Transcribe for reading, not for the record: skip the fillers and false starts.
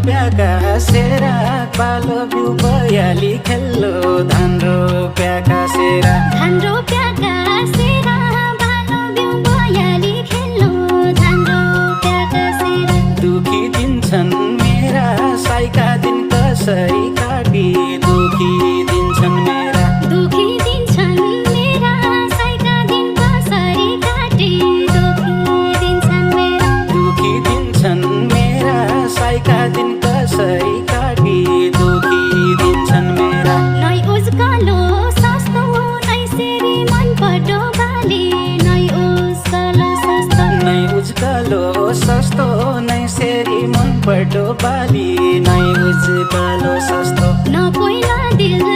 रोप्याका सेरा पालो बिउ भइहाली खेल्लो धान रोप्याका सेरा धान रोप्याका सेरा बालो बिउ भइहाली खेल्लो धान रोप्याका सेरा दुखी दिन्छन् मेरा साइका दिन कसरी काटी दुखी दिन्छन् मेरा दुखी दिन्छन् मेरा साइका दिन कसरी काटी दुखी दिन्छन् मेरा दुखी दिन्छन् मेरा साइका दिन कसरी काटी दुखी दिन्छन् मेरा नै उज्कालो सस्तो नै सेरी मन पटो बाली नै उज्कालो सस्तो नै उज्कालो सस्तो नै सेरी मन पटो बाली नै उज्कालो सस्तो न पहिला दिल